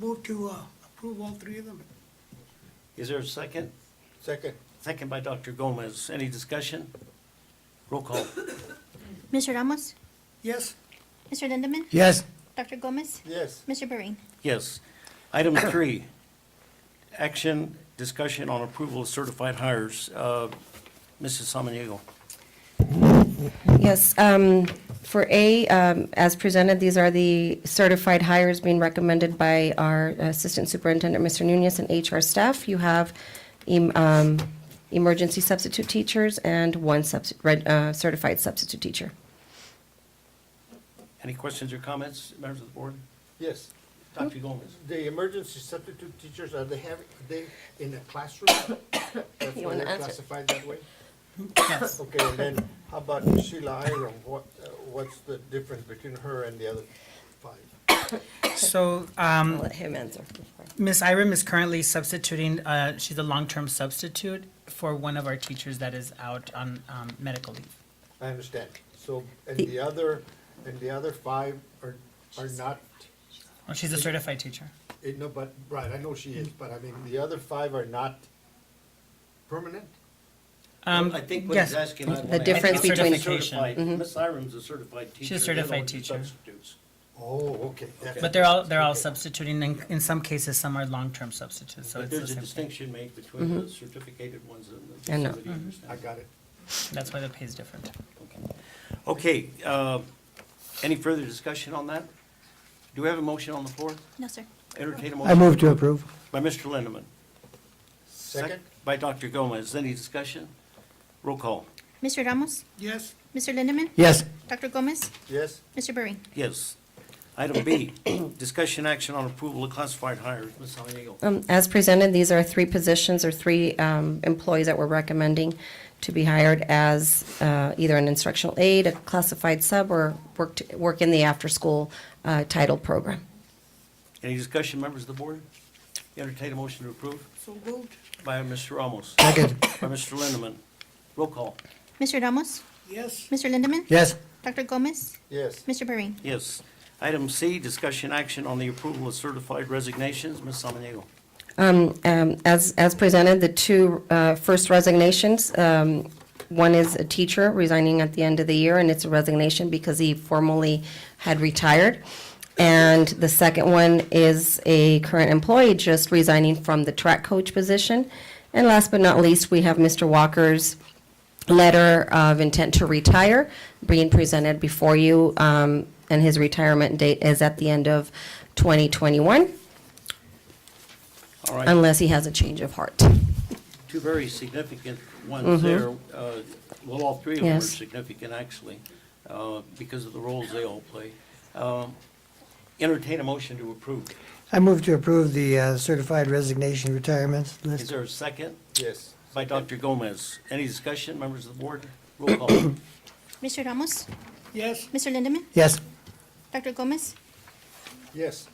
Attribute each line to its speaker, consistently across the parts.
Speaker 1: Move to approve all three of them.
Speaker 2: Is there a second?
Speaker 3: Second.
Speaker 2: Second by Dr. Gomez. Any discussion? Roll call.
Speaker 4: Mr. Ramos?
Speaker 1: Yes.
Speaker 4: Mr. Lindemann?
Speaker 5: Yes.
Speaker 4: Dr. Gomez?
Speaker 3: Yes.
Speaker 4: Mr. Barin?
Speaker 2: Yes. Item 3, action, discussion on approval of certified hires. Mrs. Samaniego.
Speaker 6: Yes, for A, as presented, these are the certified hires being recommended by our Assistant Superintendent, Mr. Nunez, and HR staff. You have emergency substitute teachers and one certified substitute teacher.
Speaker 2: Any questions or comments, members of the board?
Speaker 3: Yes.
Speaker 2: Dr. Gomez.
Speaker 3: The emergency substitute teachers, are they in a classroom? That's
Speaker 6: You
Speaker 3: why
Speaker 6: wanna
Speaker 3: they're
Speaker 6: answer?
Speaker 3: classified that way?
Speaker 1: Yes.
Speaker 3: Okay, and then how about Sheila Iram? What's the difference between her and the other 5?
Speaker 7: So,
Speaker 6: I'll let him answer.
Speaker 7: Ms. Iram is currently substituting, she's a long-term substitute for one of our teachers that is out on medical leave.
Speaker 3: I understand. So, and
Speaker 6: The-
Speaker 3: the other 5 are not,
Speaker 7: Oh, she's a certified teacher.
Speaker 3: no, but, right, I know she is, but I mean, the other 5 are not permanent?
Speaker 2: I think what he's
Speaker 7: yes.
Speaker 2: asking. I
Speaker 6: The
Speaker 2: wanna
Speaker 6: difference
Speaker 2: ask-
Speaker 7: between-
Speaker 2: certified-
Speaker 6: Mhm.
Speaker 2: Ms. Iram's a certified teacher.
Speaker 7: She's a
Speaker 2: the other
Speaker 7: certified
Speaker 2: ones are
Speaker 7: teacher.
Speaker 2: substitutes.
Speaker 3: Oh, okay.
Speaker 7: But they're all
Speaker 3: Okay.
Speaker 7: substituting, and in some cases, some are long-term substitutes, so
Speaker 2: But
Speaker 7: it's the
Speaker 2: there's a
Speaker 7: same thing.
Speaker 2: distinction made between the certificated ones and the.
Speaker 6: I know.
Speaker 2: just so that you understand.
Speaker 3: I got it.
Speaker 7: That's why the pay is different.
Speaker 2: Okay, any further discussion on that? Do we have a motion on the floor?
Speaker 4: No, sir.
Speaker 2: Entertain a
Speaker 5: I
Speaker 2: motion.
Speaker 5: move to approve.
Speaker 2: By Mr. Lindeman.
Speaker 3: Second?
Speaker 2: By Dr. Gomez. Any discussion? Roll call.
Speaker 4: Mr. Ramos?
Speaker 1: Yes.
Speaker 4: Mr. Lindemann?
Speaker 5: Yes.
Speaker 4: Dr. Gomez?
Speaker 3: Yes?
Speaker 4: Mr. Barin?
Speaker 2: Yes. Item B, discussion action on approval of classified hires. Ms. Samaniego.
Speaker 6: As presented, these are 3 positions or 3 employees that we're recommending to be hired as either an instructional aide, a classified sub, or work in the after-school title program.
Speaker 2: Any discussion, members of the board? Entertain a motion to approve
Speaker 1: So moved.
Speaker 2: by Mr. Ramos.
Speaker 5: Second.
Speaker 2: By Mr. Lindeman. Roll call.
Speaker 4: Mr. Ramos?
Speaker 1: Yes.
Speaker 4: Mr. Lindemann?
Speaker 5: Yes.
Speaker 4: Dr. Gomez?
Speaker 3: Yes.
Speaker 4: Mr. Barin?
Speaker 2: Yes. Item C, discussion action on the approval of certified resignations. Ms. Samaniego.
Speaker 6: As presented, the 2 first resignations, one is a teacher resigning at the end of the year, and it's a resignation because he formally had retired. And the second one is a current employee just resigning from the track coach position. And last but not least, we have Mr. Walker's letter of intent to retire being presented before you, and his retirement date is at the end of 2021,
Speaker 2: All right.
Speaker 6: unless he has a change of heart.
Speaker 2: 2 very significant ones there. Well, all 3 of them are
Speaker 6: Yes.
Speaker 2: significant, actually, because of the roles they all play. Entertain a motion to approve.
Speaker 5: I move to approve the certified resignation retirements
Speaker 2: Is
Speaker 5: list.
Speaker 2: there a second?
Speaker 3: Yes.
Speaker 2: By Dr. Gomez. Any discussion, members of the board? Roll call.
Speaker 4: Mr. Ramos?
Speaker 1: Yes.
Speaker 4: Mr. Lindemann?
Speaker 5: Yes.
Speaker 4: Dr. Gomez?
Speaker 3: Yes.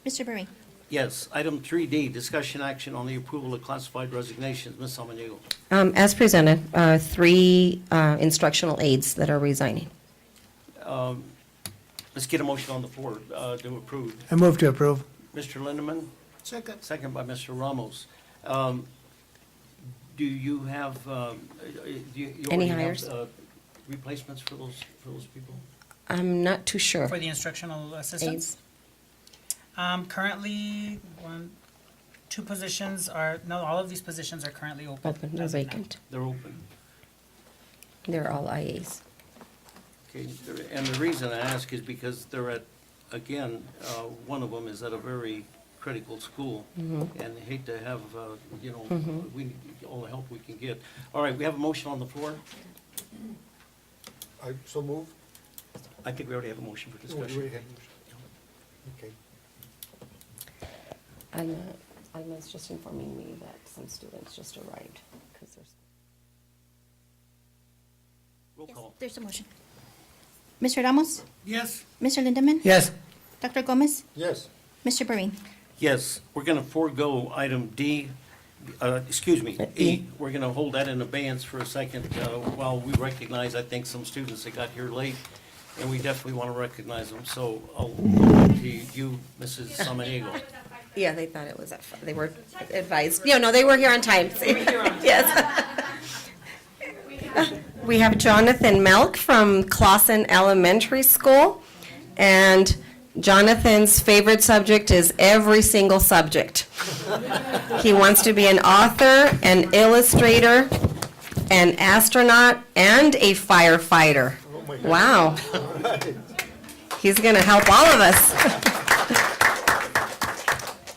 Speaker 4: Mr. Barin?
Speaker 2: Yes. Item 3D, discussion action on the approval of classified resignations. Ms. Samaniego.
Speaker 6: As presented, 3 instructional aides that are resigning.
Speaker 2: Let's get a motion on the floor to approve.
Speaker 5: I move to approve.
Speaker 2: Mr. Lindeman,
Speaker 1: Second.
Speaker 2: second by Mr. Ramos. Do you have, do you
Speaker 6: Any
Speaker 2: already have,
Speaker 6: hires?
Speaker 2: replacements for those people?
Speaker 6: I'm not too sure.
Speaker 7: For the instructional assistants? Currently, 2 positions are, no, all of these positions are currently open.
Speaker 6: Open, they're
Speaker 7: as of now.
Speaker 6: vacant.
Speaker 2: They're open.
Speaker 6: They're all IAs.
Speaker 2: Okay, and the reason I ask is because they're at, again, one of them is at a very critical school, and I hate to have, we need all the help we can get. All right, we have a motion on the floor.
Speaker 3: I so move.
Speaker 2: I think we already have a motion for
Speaker 3: Oh, you already
Speaker 2: discussion.
Speaker 3: had motion. Okay.
Speaker 6: Alma's just informing me that some students just arrived, because there's.
Speaker 2: Roll
Speaker 4: Yes,
Speaker 2: call.
Speaker 4: there's a motion. Mr. Ramos?
Speaker 1: Yes.
Speaker 4: Mr. Lindemann?
Speaker 5: Yes.
Speaker 4: Dr. Gomez?
Speaker 3: Yes.
Speaker 4: Mr. Barin?
Speaker 2: Yes, we're going to forego item D, excuse me, E. We're going to hold that in abeyance for a second while we recognize, I think, some students that got here late, and we definitely want to recognize them. So I'll go back to you, Mrs. Samaniego.
Speaker 6: Yeah, they thought it was at, they were advised, no, they were here on time. Yes. We have Jonathan Melk from Clausen Elementary School, and Jonathan's favorite subject is every single subject. He wants to be an author, an illustrator, an astronaut, and a firefighter.
Speaker 3: Oh my God.
Speaker 6: Wow.
Speaker 3: All right.
Speaker 6: He's going to help all of us.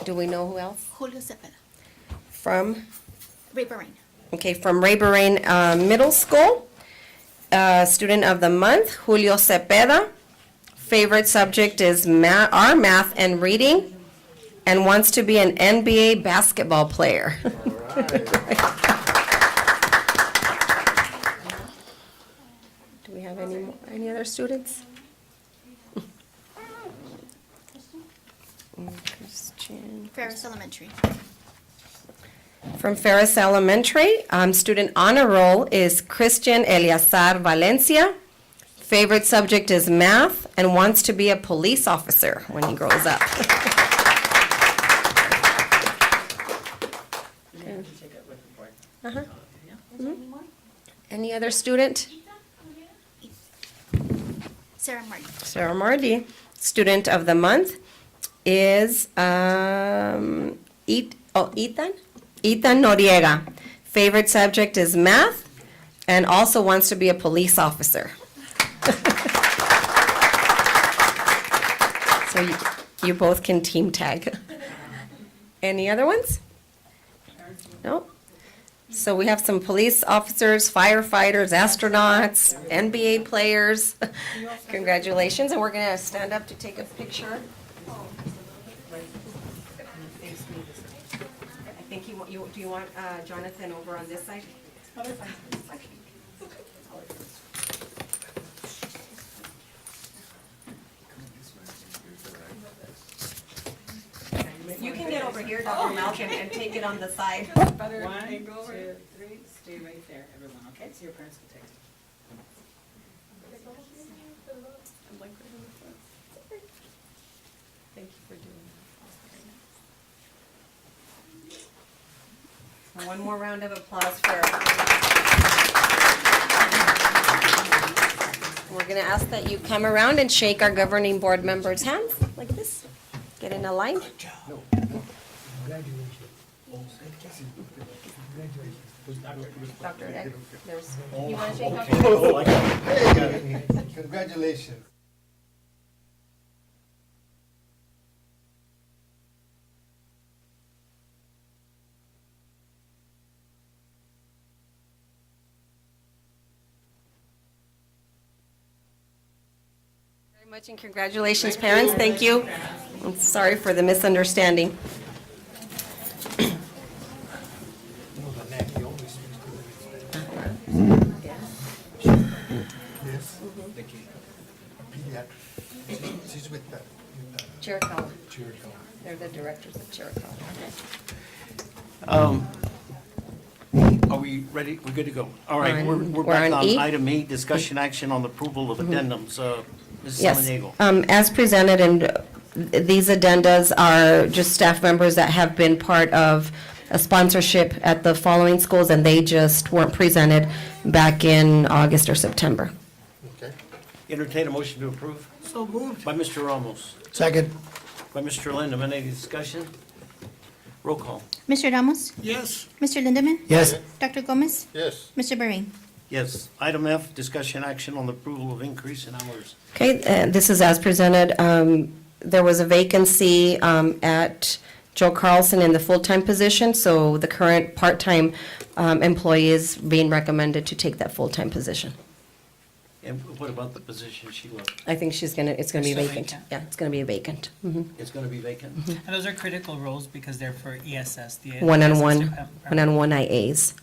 Speaker 6: Do we know who else?
Speaker 4: Julio Cepeda.
Speaker 6: From?
Speaker 4: Riverine.
Speaker 6: Okay, from Rayburn Middle School. Student of the month, Julio Cepeda. Favorite subject is our math and reading, and wants to be an NBA basketball player.
Speaker 3: All right.
Speaker 6: Do we have any other students? Christian.
Speaker 4: Ferris Elementary.
Speaker 6: From Ferris Elementary, student honor roll is Christian Eleazar Valencia. Favorite subject is math and wants to be a police officer when he grows up. Uh-huh. Mhm. Any other student?
Speaker 4: Sarah Martin.
Speaker 6: Sarah Mardi. Student of the month is Ethan Noriega. Favorite subject is math and also wants to be a police officer. So you both can team tag. Any other ones? No? So we have some police officers, firefighters, astronauts, NBA players. Congratulations, and we're gonna stand up to take a picture. I think do you want Jonathan over on this side? You can get over here, Dr. Malcolm, and take it on the side.
Speaker 7: 1, 2, 3, stay right there, everyone, okay? So your parents can take it.
Speaker 6: Thank you for doing that. One more round of applause for. We're going to ask that you come around and shake our governing board members' hands like this. Get in a line. Dr. Eck, there's, you want to shake Dr. Eck?
Speaker 3: Hey, congratulations.
Speaker 6: Very much, and congratulations, parents. Thank you. I'm sorry for the misunderstanding.
Speaker 3: Yes. Pediatrics. She's with the
Speaker 6: Chiricahua.
Speaker 3: Chiricahua.
Speaker 6: They're the directors of Chiricahua.
Speaker 2: Are we ready? We're good to go. All right,
Speaker 6: On-
Speaker 2: we're
Speaker 6: we're
Speaker 2: back
Speaker 6: on
Speaker 2: on
Speaker 6: E?
Speaker 2: item E, discussion action on the approval of addendums. Mrs.
Speaker 6: Yes.
Speaker 2: Samaniego.
Speaker 6: As presented, and these addendas are just staff members that have been part of a sponsorship at the following schools, and they just weren't presented back in August or September.
Speaker 3: Okay.
Speaker 2: Entertain a motion to approve
Speaker 1: So moved.
Speaker 2: by Mr. Ramos,
Speaker 5: Second.
Speaker 2: by Mr. Lindeman. Any discussion? Roll call.
Speaker 4: Mr. Ramos?
Speaker 1: Yes.
Speaker 4: Mr. Lindeman?
Speaker 5: Yes.
Speaker 4: Dr. Gomez?
Speaker 3: Yes.
Speaker 4: Mr. Bahrain?
Speaker 2: Yes. Item F, discussion action on the approval of increase in hours.
Speaker 6: Okay, this is as presented. There was a vacancy at Joe Carlson in the full-time position, so the current part-time employee is being recommended to take that full-time position.
Speaker 2: And what about the position she left?
Speaker 6: I think it's gonna be
Speaker 7: Still
Speaker 6: vacant.
Speaker 7: vacant.
Speaker 6: Yeah, it's gonna be a vacant. Mhm.
Speaker 2: It's going to be vacant?
Speaker 7: And those are critical roles because they're for ESS, the ESS
Speaker 6: One-on-one,
Speaker 7: department.
Speaker 6: one-on-one IAs.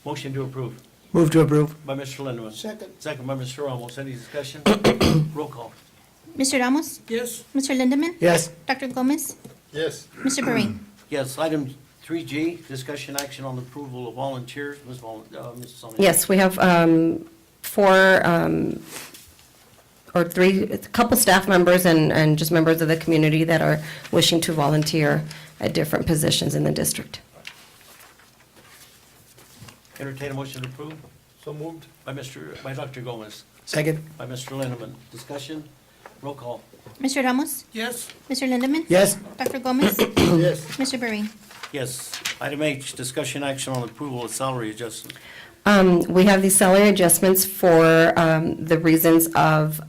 Speaker 2: Motion to approve
Speaker 5: Move to approve.
Speaker 2: by Mr. Lindeman.
Speaker 1: Second.
Speaker 2: Second by Mr. Ramos. Any discussion? Roll call.
Speaker 4: Mr. Ramos?
Speaker 1: Yes.
Speaker 4: Mr. Lindeman?
Speaker 5: Yes.
Speaker 4: Dr. Gomez?
Speaker 3: Yes.
Speaker 4: Mr. Bahrain?
Speaker 2: Yes, item 3G, discussion action on the approval of volunteers. Ms. Samaniego.
Speaker 6: Yes, we have four, a couple staff members and just members of the community that are wishing to volunteer at different positions in the district.
Speaker 2: Entertain a motion to approve
Speaker 3: So moved.
Speaker 2: by Dr. Gomez,
Speaker 5: Second?
Speaker 2: by Mr. Lindeman. Discussion? Roll call.
Speaker 4: Mr. Ramos?
Speaker 1: Yes.
Speaker 4: Mr. Lindemann?
Speaker 5: Yes.
Speaker 4: Dr. Gomez?
Speaker 3: Yes.
Speaker 4: Mr. Bereen?
Speaker 2: Yes. Item H, discussion action on approval of salary adjustment.
Speaker 6: We have these salary adjustments for the reasons of,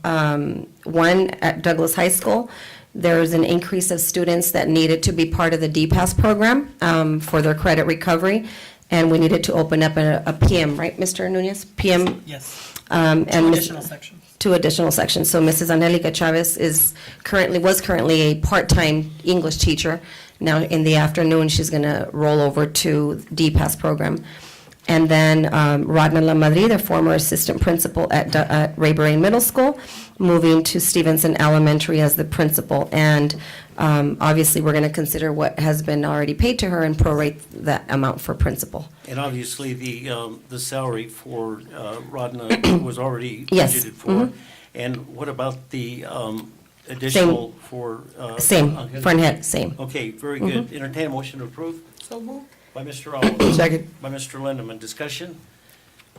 Speaker 6: one, at Douglas High School, there's an increase of students that needed to be part of the DPAS program for their credit recovery, and we needed to open up a PM, right, Mr. Nunez? PM?
Speaker 7: Yes.
Speaker 6: And
Speaker 7: Two
Speaker 6: Miss-
Speaker 7: additional sections.
Speaker 6: 2 additional sections. So Mrs. Angelica Chavez was currently a part-time English teacher. Now, in the afternoon, she's going to roll over to DPAS program. And then Rodna La Madrid, the former assistant principal at Ray Berrien Middle School, moving to Stevenson Elementary as the principal. And obviously, we're going to consider what has been already paid to her and prorate that amount for principal.
Speaker 2: And obviously, the salary for Rodna was already
Speaker 6: Yes.
Speaker 2: budgeted for. And what about the additional for?
Speaker 6: Same,
Speaker 2: Angelica?
Speaker 6: front head, same.
Speaker 2: Okay, very good. Entertain a motion to approve
Speaker 1: So moved.
Speaker 2: by Mr. Ramos,
Speaker 5: Second?
Speaker 2: by Mr. Lindeman. Discussion?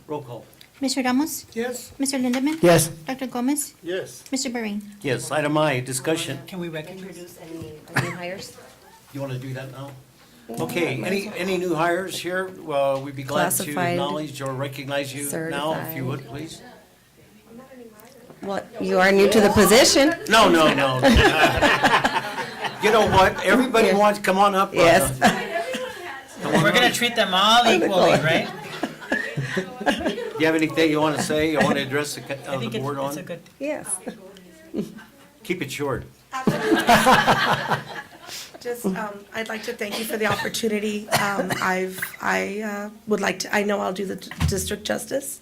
Speaker 2: Roll call.
Speaker 4: Mr. Ramos?
Speaker 1: Yes.
Speaker 4: Mr. Lindemann?
Speaker 5: Yes.
Speaker 4: Dr. Gomez?
Speaker 3: Yes.
Speaker 4: Mr. Bereen?
Speaker 2: Yes, item I, discussion.
Speaker 7: Can we recognize?
Speaker 6: Introduce any new hires?
Speaker 2: You want to do that now? Okay, any new hires here? Well, we'd be glad to
Speaker 6: Classified,
Speaker 2: acknowledge or recognize you now, if you would, please.
Speaker 6: Well, you are new to the position.
Speaker 2: No. You know what? Everybody wants, come on up.
Speaker 6: Yes.
Speaker 7: We're gonna treat them all equally, right?
Speaker 2: Do you have anything you want to say, you want to address
Speaker 7: I
Speaker 2: the
Speaker 7: think
Speaker 2: board
Speaker 7: it's a
Speaker 2: on?
Speaker 7: good,
Speaker 6: Yes.
Speaker 2: Keep it short.
Speaker 8: Just, I'd like to thank you for the opportunity. I would like to, I know I'll do the district justice,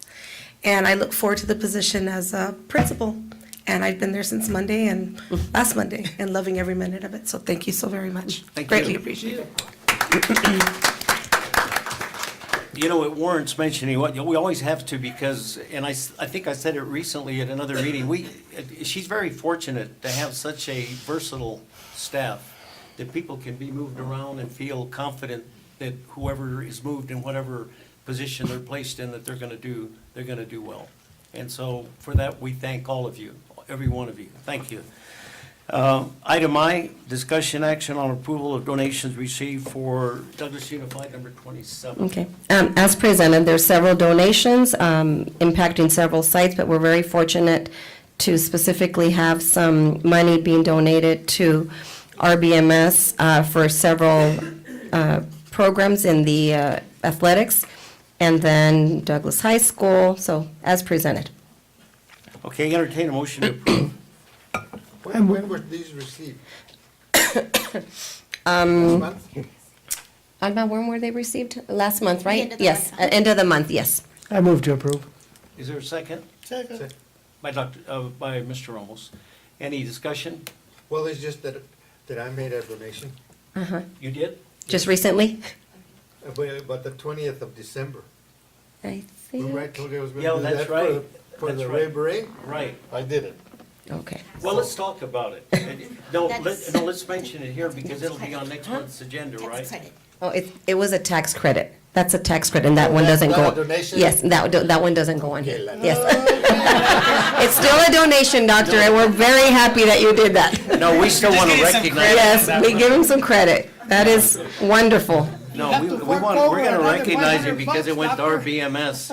Speaker 8: and I look forward to the position as a principal. And I've been there since Monday and last Monday, and loving every minute of it. So thank you so very much.
Speaker 2: Thank you.
Speaker 8: Greatly appreciate it.
Speaker 2: You know, it warrants mentioning, what we always have to, because, and I think I said it recently at another meeting, she's very fortunate to have such a versatile staff, that people can be moved around and feel confident that whoever is moved in whatever position they're placed in, that they're gonna do well. And so, for that, we thank all of you, every one of you. Thank you. Item I, discussion action on approval of donations received for Douglas Unified number 27.
Speaker 6: Okay. As presented, there's several donations impacting several sites, but we're very fortunate to specifically have some money being donated to RBMS for several programs in the athletics, and then Douglas High School, so as presented.
Speaker 2: Okay, entertain a motion to approve.
Speaker 3: When were these received? Last month?
Speaker 6: Alma, when were they received? Last month,
Speaker 4: The
Speaker 6: right?
Speaker 4: end of the
Speaker 6: Yes,
Speaker 4: month.
Speaker 6: end of the month, yes.
Speaker 5: I move to approve.
Speaker 2: Is there a second?
Speaker 1: Second.
Speaker 2: By Mr. Ramos. Any discussion?
Speaker 3: Well, it's just that I made a donation,
Speaker 2: You did?
Speaker 6: Just recently?
Speaker 3: but the 20th of December.
Speaker 6: I
Speaker 3: Remember I
Speaker 6: think,
Speaker 3: told you I was
Speaker 2: Yeah,
Speaker 3: gonna do
Speaker 2: that's
Speaker 3: that
Speaker 2: right.
Speaker 3: for
Speaker 2: That's
Speaker 3: the
Speaker 2: right.
Speaker 3: Ray Berrien?
Speaker 2: Right.
Speaker 3: I did it.
Speaker 6: okay.
Speaker 2: Well, let's talk about it. No,
Speaker 4: That's-
Speaker 2: let's mention it here because it'll be on next month's agenda, right?
Speaker 4: Tax credit.
Speaker 6: Oh, it was a tax credit. That's a tax credit, and that one doesn't
Speaker 3: Not
Speaker 6: go.
Speaker 3: a donation?
Speaker 6: Yes, that one doesn't go on
Speaker 3: Okay,
Speaker 6: here.
Speaker 3: like-
Speaker 6: Yes. It's still a donation, doctor, and we're very happy that you did that.
Speaker 2: No, we still want to
Speaker 7: give you some
Speaker 2: recognize.
Speaker 6: Yes, we give him some credit. That is wonderful.
Speaker 2: No,
Speaker 1: have
Speaker 2: we
Speaker 1: to
Speaker 2: want,
Speaker 1: fork over
Speaker 2: we're gonna
Speaker 1: another
Speaker 2: recognize him
Speaker 1: 500
Speaker 2: because it went to
Speaker 1: bucks,
Speaker 2: RBMS.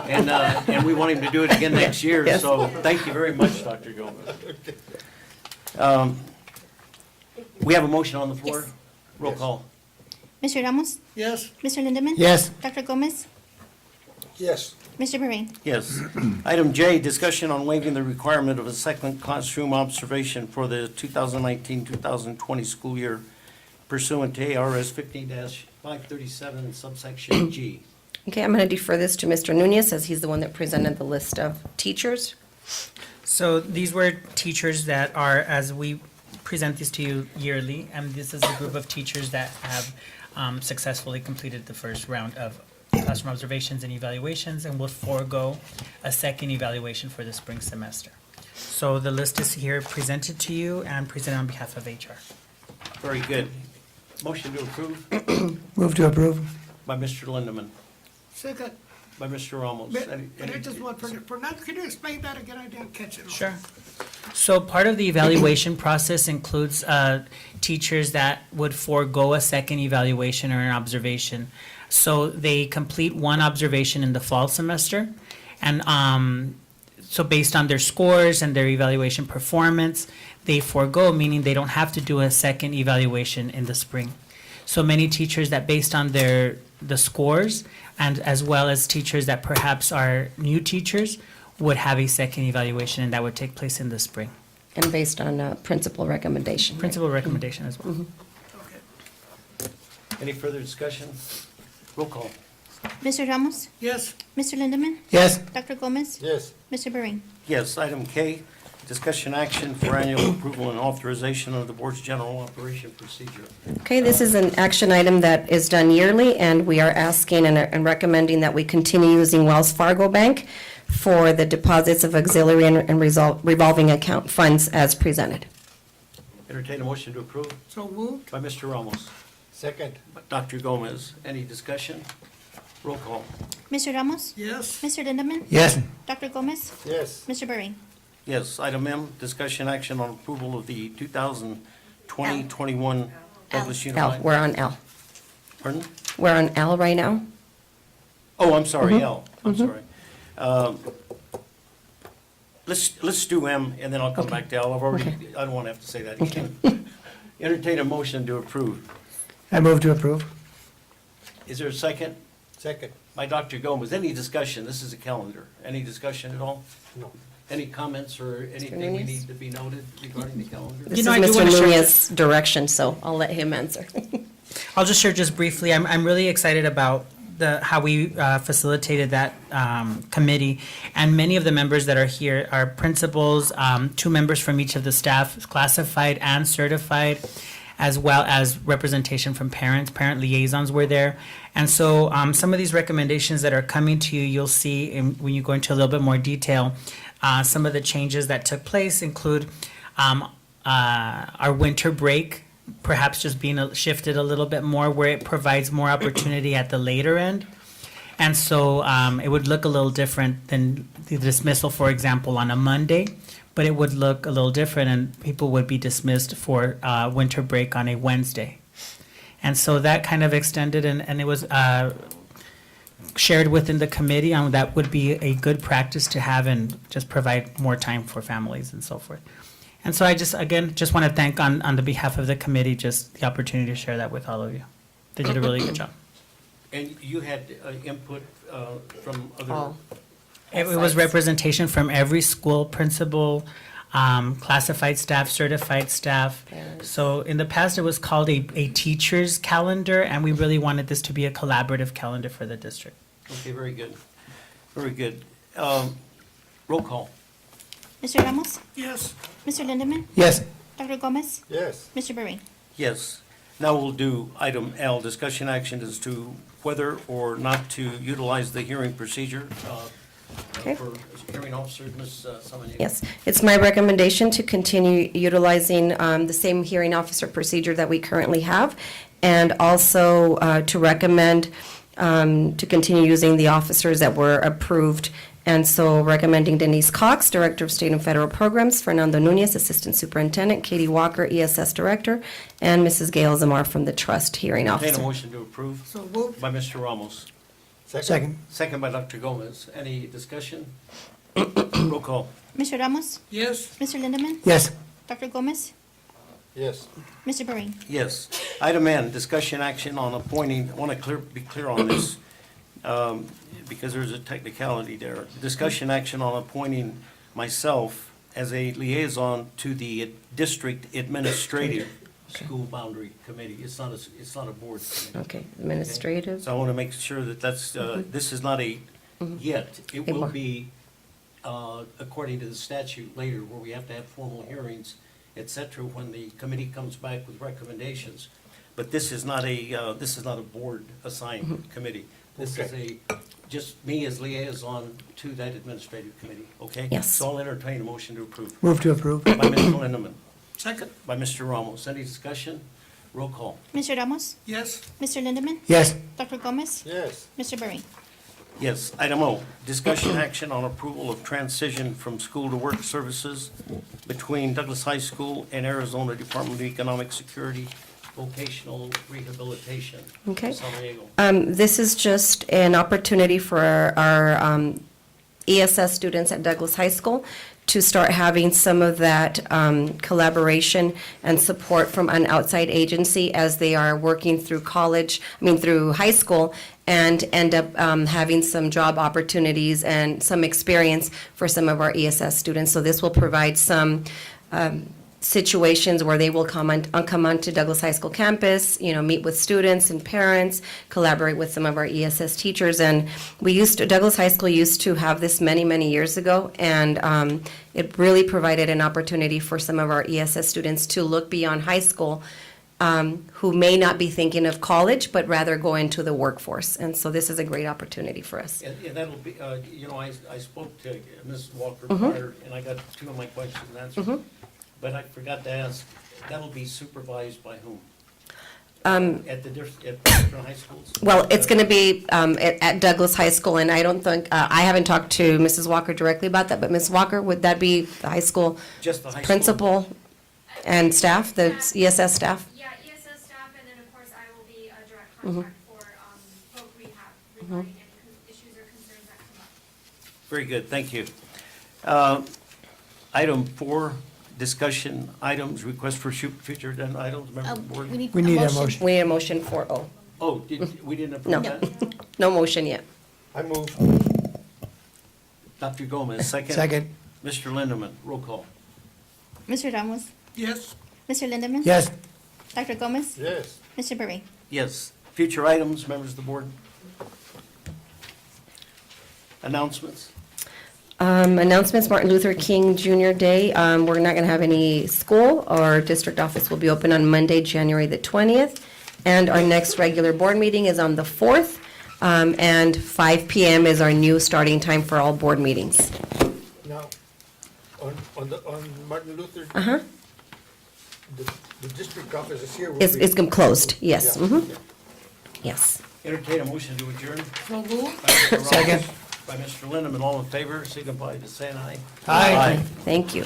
Speaker 2: And we want him to do it again next year,
Speaker 6: Yes.
Speaker 2: so thank you very much, Dr. Gomez. We have a motion on the floor?
Speaker 4: Yes.
Speaker 2: Roll
Speaker 3: Yes.
Speaker 2: call.
Speaker 4: Mr. Ramos?
Speaker 1: Yes.
Speaker 4: Mr. Lindemann?
Speaker 5: Yes.
Speaker 4: Dr. Gomez?
Speaker 3: Yes.
Speaker 4: Mr. Bereen?
Speaker 2: Yes. Item J, discussion on waiving the requirement of a second classroom observation for the 2019-2020 school year pursuant to ARS 15-537 subsection G.
Speaker 6: Okay, I'm going to defer this to Mr. Nunez, as he's the one that presented the list of teachers.
Speaker 7: so these were teachers that are, as we present this to you yearly, and this is a group of teachers that have successfully completed the first round of classroom observations and evaluations, and will forego a second evaluation for the spring semester. So the list is here presented to you and presented on behalf of HR.
Speaker 2: Very good. Motion to approve
Speaker 5: Move to approve.
Speaker 2: by Mr. Lindeman,
Speaker 1: Second.
Speaker 2: by Mr. Ramos.
Speaker 1: But
Speaker 2: Any-
Speaker 1: but I just want, for now, can you explain that again? I didn't catch it. all.
Speaker 7: Sure. So part of the evaluation process includes teachers that would forego a second evaluation or an observation. So they complete one observation in the fall semester, and so based on their scores and their evaluation performance, they forego, meaning they don't have to do a second evaluation in the spring. So many teachers that based on the scores, and as well as teachers that perhaps are new teachers, would have a second evaluation, and that would take place in the spring.
Speaker 6: And based on principal recommendation. right?
Speaker 7: Principal recommendation as well.
Speaker 1: Okay.
Speaker 2: Any further discussion? Roll call.
Speaker 4: Mr. Ramos?
Speaker 1: Yes.
Speaker 4: Mr. Lindemann?
Speaker 5: Yes.
Speaker 4: Dr. Gomez?
Speaker 3: Yes.
Speaker 4: Mr. Bereen?
Speaker 2: Yes, item K, discussion action for annual approval and authorization of the board's general operation procedure.
Speaker 6: Okay, this is an action item that is done yearly, and we are asking and recommending that we continue using Wells Fargo Bank for the deposits of auxiliary and revolving account funds as presented.
Speaker 2: Entertain a motion to approve
Speaker 1: So moved.
Speaker 2: by Mr. Ramos.
Speaker 3: Second.
Speaker 2: By Dr. Gomez. Any discussion? Roll call.
Speaker 4: Mr. Ramos?
Speaker 1: Yes.
Speaker 4: Mr. Lindemann?
Speaker 5: Yes.
Speaker 4: Dr. Gomez?
Speaker 3: Yes.
Speaker 4: Mr. Bereen?
Speaker 2: Yes, item M, discussion action on approval of the 2020-21 Douglas
Speaker 6: L,
Speaker 2: Unified.
Speaker 6: we're on L.
Speaker 2: Pardon?
Speaker 6: We're on L right now?
Speaker 2: Oh, I'm sorry, L, I'm sorry. Let's do M, and then I'll come back to L. I've already, I don't want to have to say that again. Entertain a motion to approve.
Speaker 5: I move to approve.
Speaker 2: Is there a second?
Speaker 3: Second.
Speaker 2: By Dr. Gomez. Any discussion? This is a calendar. Any discussion at all?
Speaker 3: No.
Speaker 2: Any comments or anything we
Speaker 6: Nunez?
Speaker 2: need to be noted regarding the calendar?
Speaker 6: This is
Speaker 7: I do
Speaker 6: Mr.
Speaker 7: wanna share-
Speaker 6: Nunez's direction, so I'll let him answer.
Speaker 7: I'll just share just briefly, I'm really excited about how we facilitated that committee. And many of the members that are here are principals, 2 members from each of the staff, classified and certified, as well as representation from parents. Parent liaisons were there. And so some of these recommendations that are coming to you, you'll see when you go into a little bit more detail. Some of the changes that took place include our winter break perhaps just being shifted a little bit more, where it provides more opportunity at the later end. And so it would look a little different than the dismissal, for example, on a Monday, but it would look a little different, and people would be dismissed for winter break on a Wednesday. And so that kind of extended, and it was shared within the committee on that would be a good practice to have and just provide more time for families and so forth. And so I just want to thank on the behalf of the committee, just the opportunity to share that with all of you. They did a really good job.
Speaker 2: And you had input from other,
Speaker 6: All.
Speaker 7: It was representation from every school, principal, classified staff, certified staff. So in the past, it was called a teacher's calendar, and we really wanted this to be a collaborative calendar for the district.
Speaker 2: okay, very good. Very good. Roll call.
Speaker 4: Mr. Ramos?
Speaker 1: Yes.
Speaker 4: Mr. Lindemann?
Speaker 5: Yes.
Speaker 4: Dr. Gomez?
Speaker 3: Yes.
Speaker 4: Mr. Bereen?
Speaker 2: Yes. Now we'll do item L, discussion action as to whether or not to utilize the hearing procedure
Speaker 6: Okay.
Speaker 2: for hearing officer, Ms. Samaniego.
Speaker 6: Yes, it's my recommendation to continue utilizing the same hearing officer procedure that we currently have, and also to recommend to continue using the officers that were approved. And so recommending Denise Cox, Director of State and Federal Programs, Fernando Nunez, Assistant Superintendent, Katie Walker, ESS Director, and Mrs. Gail Zamar from the Trust Hearing
Speaker 2: Entertain a
Speaker 6: Officer.
Speaker 2: motion to approve
Speaker 1: So moved.
Speaker 2: by Mr. Ramos.
Speaker 5: Second.
Speaker 2: Second by Dr. Gomez. Any discussion? Roll call.
Speaker 4: Mr. Ramos?
Speaker 1: Yes.
Speaker 4: Mr. Lindemann?
Speaker 5: Yes.
Speaker 4: Dr. Gomez?
Speaker 3: Yes.
Speaker 4: Mr. Bereen?
Speaker 2: Yes. Item N, discussion action on appointing, I want to be clear on this, because there's a technicality there. Discussion action on appointing myself as a liaison to the district administrative school boundary committee. It's not a board committee.
Speaker 6: Okay, administrative.
Speaker 2: So I want to make sure that that's, this is not a yet. It
Speaker 6: A
Speaker 2: will
Speaker 6: more.
Speaker 2: be, according to the statute later, where we have to have formal hearings, et cetera, when the committee comes back with recommendations. But this is not a board assigned committee. This is just me as liaison to that administrative committee, okay?
Speaker 6: Yes.
Speaker 2: So I'll entertain a motion to approve.
Speaker 5: Move to approve.
Speaker 2: By Mr. Lindeman,
Speaker 1: Second,
Speaker 2: by Mr. Ramos. Any discussion? Roll call.
Speaker 4: Mr. Ramos?
Speaker 1: yes.
Speaker 4: Mr. Lindemann?
Speaker 5: Yes.
Speaker 4: Dr. Gomez?
Speaker 3: Yes.
Speaker 4: Mr. Berry?
Speaker 2: Yes. Item O, discussion action on approval of transition from school-to-work services between Douglas High School and Arizona Department of Economic Security Vocational Rehabilitation.
Speaker 6: Okay.
Speaker 2: Samaniego.
Speaker 6: This is just an opportunity for our ESS students at Douglas High School to start having some of that collaboration and support from an outside agency as they are working through through high school, and end up having some job opportunities and some experience for some of our ESS students. So this will provide some situations where they will come onto Douglas High School campus, meet with students and parents, collaborate with some of our ESS teachers. And Douglas High School used to have this many, many years ago, and it really provided an opportunity for some of our ESS students to look beyond high school, who may not be thinking of college, but rather go into the workforce. And so this is a great opportunity for us.
Speaker 2: And that'll be, I spoke to Ms. Walker prior, and I got two of my questions answered. But I forgot to ask, that'll be supervised by whom? At different high schools?
Speaker 6: Well, it's going to be at Douglas High School, and I don't think, I haven't talked to Mrs. Walker directly about that, but Ms. Walker, would that be the high school
Speaker 2: Just the high school?
Speaker 6: principal and staff, the ESS staff?
Speaker 9: Yeah, ESS staff, and then of course I will be a direct contact for folk rehab regarding any issues or concerns that come up.
Speaker 2: Very good, thank you. Item 4, discussion items, request for future agenda items, member of the board?
Speaker 5: We need a motion.
Speaker 6: We need a motion for O.
Speaker 2: Oh, we didn't
Speaker 6: No.
Speaker 2: approve that?
Speaker 6: No motion yet.
Speaker 3: I move.
Speaker 2: Dr. Gomez, second.
Speaker 5: Second.
Speaker 2: Mr. Lindeman, roll call.
Speaker 4: Mr. Ramos?
Speaker 1: Yes.
Speaker 4: Mr. Lindemann?
Speaker 5: Yes.
Speaker 4: Dr. Gomez?
Speaker 3: Yes.
Speaker 4: Mr. Berry?
Speaker 2: Yes. Future items, members of the board? Announcements?
Speaker 6: Announcements, Martin Luther King Jr. Day. We're not going to have any school. Our district office will be open on Monday, January the 20th. And our next regular board meeting is on the 4th. And 5 p.m. is our new starting time for all board meetings.
Speaker 3: Now, on Martin Luther. The district office is here.
Speaker 6: It's closed, yes.
Speaker 3: Yeah.
Speaker 6: Mhm. Yes.
Speaker 2: Entertain a motion to adjourn.
Speaker 1: So move.
Speaker 2: By Mr. Ramos,
Speaker 5: Second.
Speaker 2: By Mr. Lindeman, all in favor, signify by saying aye.
Speaker 5: Aye.
Speaker 6: Thank you.